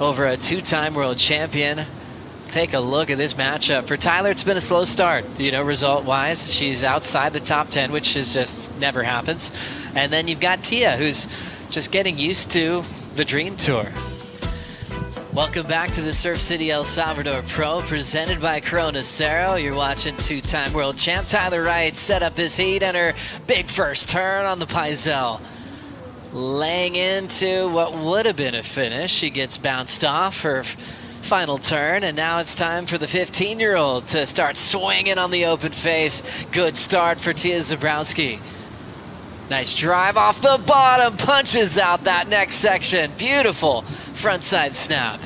over a two-time world champion. Take a look at this matchup. For Tyler, it's been a slow start, result-wise. She's outside the top 10, which is just never happens. And then you've got Tya, who's just getting used to the Dream Tour. Welcome back to the Surf City El Salvador Pro, presented by Corona Cero. You're watching two-time world champ Tyler Wright set up this heat and her big first turn on the Paisel. Laying into what would have been a finish. She gets bounced off her final turn, and now it's time for the 15-year-old to start swinging on the open face. Good start for Tya Zebrowski. Nice drive off the bottom, punches out that next section. Beautiful frontside snap.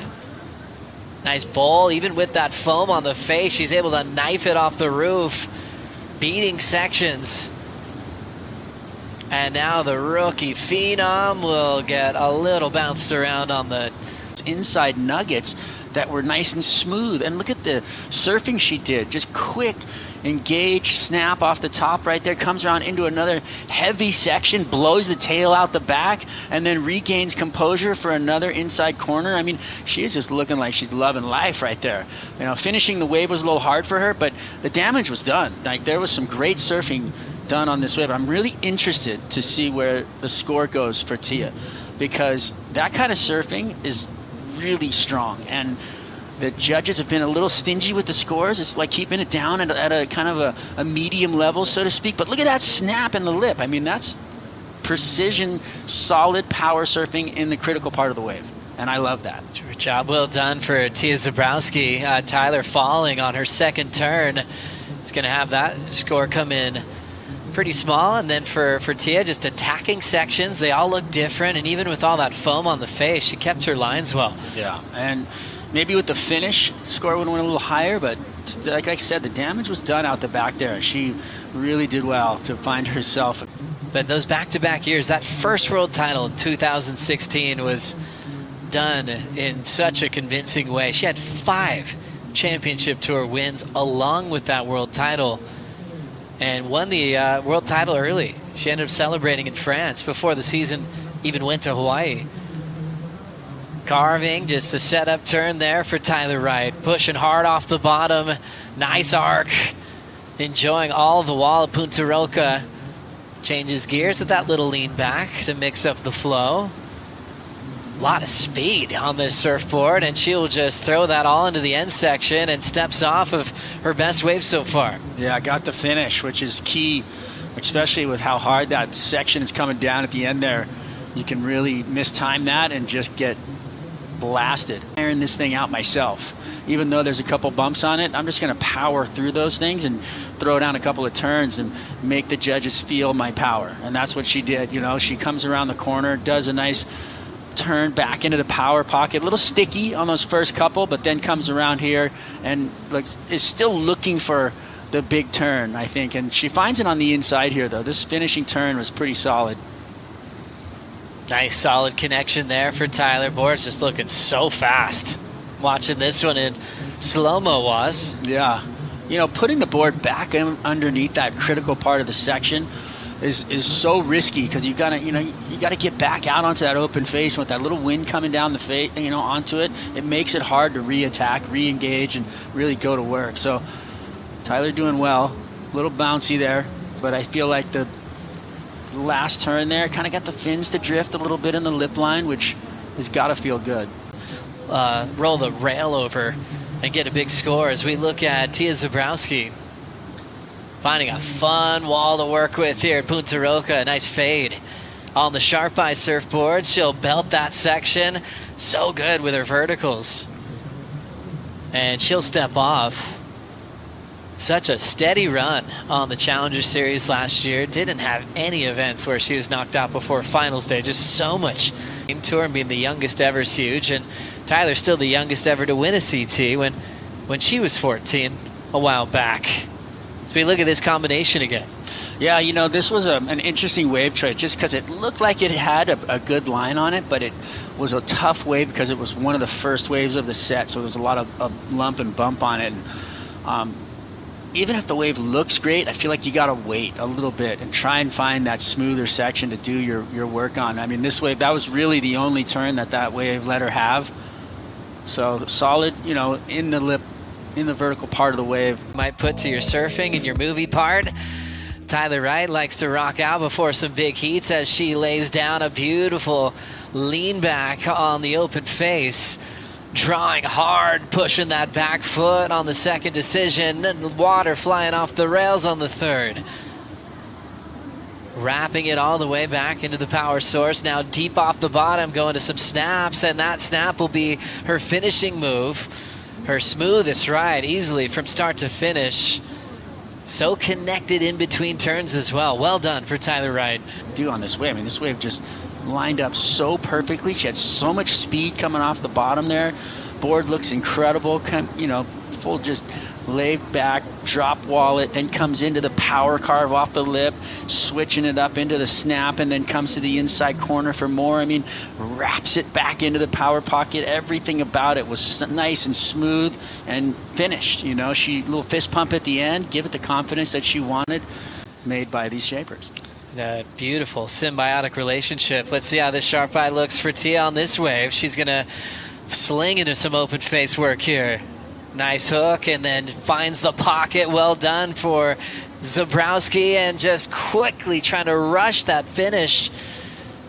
Nice bowl, even with that foam on the face, she's able to knife it off the roof, beating sections. And now the rookie phenom will get a little bounced around on the inside nuggets that were nice and smooth. And look at the surfing she did. Just quick, engage, snap off the top right there, comes around into another heavy section, blows the tail out the back, and then regains composure for another inside corner. I mean, she is just looking like she's loving life right there. Finishing the wave was a little hard for her, but the damage was done. Like, there was some great surfing done on this wave. I'm really interested to see where the score goes for Tya, because that kind of surfing is really strong, and the judges have been a little stingy with the scores. It's like keeping it down at a kind of a medium level, so to speak. But look at that snap in the lip. I mean, that's precision, solid power surfing in the critical part of the wave, and I love that. Job well done for Tya Zebrowski. Tyler falling on her second turn. It's going to have that score come in pretty small, and then for Tya, just attacking sections. They all look different, and even with all that foam on the face, she kept her lines well. Yeah, and maybe with the finish, score would have went a little higher, but like I said, the damage was done out the back there. She really did well to find herself. But those back-to-back years, that first world title in 2016 was done in such a convincing way. She had 5 championship tour wins along with that world title, and won the world title early. She ended up celebrating in France before the season even went to Hawaii. Carving, just a setup turn there for Tyler Wright. Pushing hard off the bottom. Nice arc. Enjoying all the wall of Punta Roca. Changes gears with that little lean back to mix up the flow. A lot of speed on this surfboard, and she'll just throw that all into the end section and steps off of her best wave so far. Yeah, got the finish, which is key, especially with how hard that section is coming down at the end there. You can really mistime that and just get blasted. Iron this thing out myself. Even though there's a couple bumps on it, I'm just going to power through those things and throw down a couple of turns and make the judges feel my power. And that's what she did. She comes around the corner, does a nice turn back into the power pocket, a little sticky on those first couple, but then comes around here and is still looking for the big turn, I think. And she finds it on the inside here, though. This finishing turn was pretty solid. Nice solid connection there for Tyler. Board's just looking so fast. Watching this one in slow-mo was. Yeah. Putting the board back underneath that critical part of the section is so risky, because you gotta get back out onto that open face with that little wind coming down the face, onto it. It makes it hard to re-attack, re-engage, and really go to work. So Tyler doing well, a little bouncy there, but I feel like the last turn there kind of got the fins to drift a little bit in the lip line, which has got to feel good. Roll the rail over and get a big score as we look at Tya Zebrowski. Finding a fun wall to work with here at Punta Roca. Nice fade on the Sharp Eye surfboard. She'll belt that section. So good with her verticals. And she'll step off. Such a steady run on the Challenger Series last year. Didn't have any events where she was knocked out before finals day. Just so much. In tour, being the youngest ever is huge. And Tyler's still the youngest ever to win a CT when she was 14 a while back. We look at this combination again. Yeah, this was an interesting wave choice, just because it looked like it had a good line on it, but it was a tough wave because it was one of the first waves of the set, so there was a lot of lump and bump on it. And, even if the wave looks great, I feel like you got to wait a little bit and try and find that smoother section to do your work on. I mean, this wave, that was really the only turn that wave let her have. So solid, you know, in the lip, in the vertical part of the wave. Might put to your surfing and your movie part. Tyler Wright likes to rock out before some big heats as she lays down a beautiful lean back on the open face. Drawing hard, pushing that back foot on the second decision, and water flying off the rails on the third. Wrapping it all the way back into the power source, now deep off the bottom, going to some snaps, and that snap will be her finishing move. Her smoothest ride, easily from start to finish. So connected in between turns as well. Well done for Tyler Wright. Do on this wave. I mean, this wave just lined up so perfectly. She had so much speed coming off the bottom there. Board looks incredible. You know, full just laid back, drop wallet, then comes into the power carve off the lip, switching it up into the snap, and then comes to the inside corner for more. I mean, wraps it back into the power pocket. Everything about it was nice and smooth and finished. You know, she little fist pump at the end, give it the confidence that she wanted, made by these shapers. A beautiful symbiotic relationship. Let's see how this sharp eye looks for Tya on this wave. She's going to sling into some open face work here. Nice hook, and then finds the pocket. Well done for Zebrowski, and just quickly trying to rush that finish,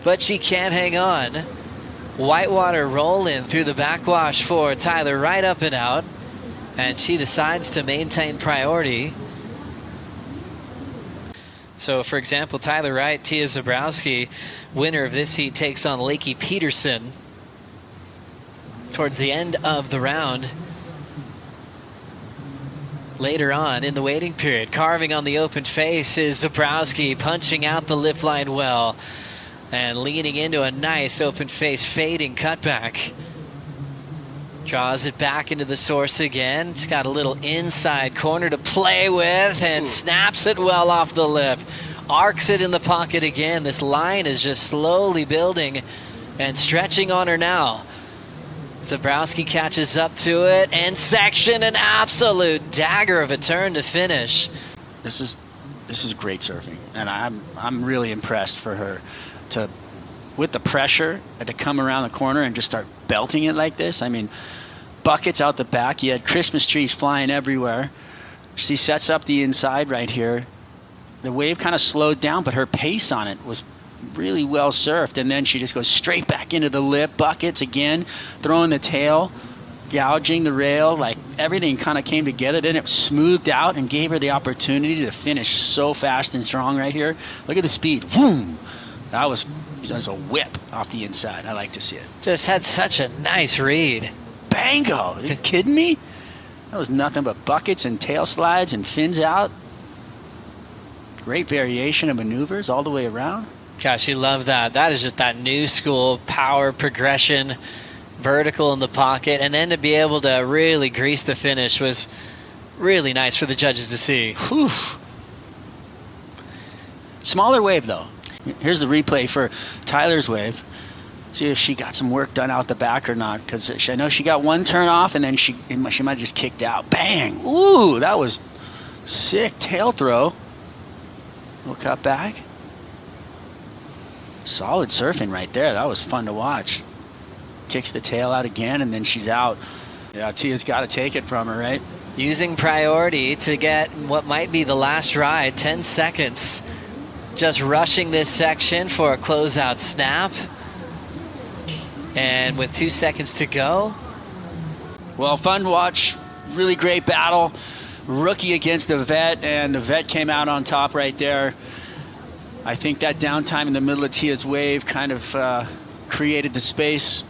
but she can't hang on. Whitewater rolling through the backwash for Tyler Wright, up and out, and she decides to maintain priority. So, for example, Tyler Wright, Tya Zebrowski, winner of this heat, takes on Lakey Peterson towards the end of the round. Later on in the waiting period, carving on the open face is Zebrowski, punching out the lip line well and leaning into a nice open face fading cutback. Draws it back into the source again. It's got a little inside corner to play with and snaps it well off the lip. Arcs it in the pocket again. This line is just slowly building and stretching on her now. Zebrowski catches up to it and section, an absolute dagger of a turn to finish. This is great surfing, and I'm really impressed for her to, with the pressure, and to come around the corner and just start belting it like this. I mean, buckets out the back. You had Christmas trees flying everywhere. She sets up the inside right here. The wave kind of slowed down, but her pace on it was really well surfed, and then she just goes straight back into the lip, buckets again, throwing the tail, gouging the rail. Like, everything kind of came together. Then it smoothed out and gave her the opportunity to finish so fast and strong right here. Look at the speed. Boom! That was a whip off the inside. I like to see it. Just had such a nice read. Bango! Are you kidding me? That was nothing but buckets and tail slides and fins out. Great variation of maneuvers all the way around. Gosh, you love that. That is just that new school power progression, vertical in the pocket, and then to be able to really grease the finish was really nice for the judges to see. Whew. Smaller wave, though. Here's the replay for Tyler's wave. See if she got some work done out the back or not, because I know she got one turn off, and then she might have just kicked out. Bang! Ooh, that was sick tail throw. We'll cut back. Solid surfing right there. That was fun to watch. Kicks the tail out again, and then she's out. Yeah, Tya's got to take it from her, right? Using priority to get what might be the last ride, 10 seconds. Just rushing this section for a closeout snap. And with 2 seconds to go. Well, fun to watch. Really great battle. Rookie against the vet, and the vet came out on top right there. I think that downtime in the middle of Tya's wave kind of created the space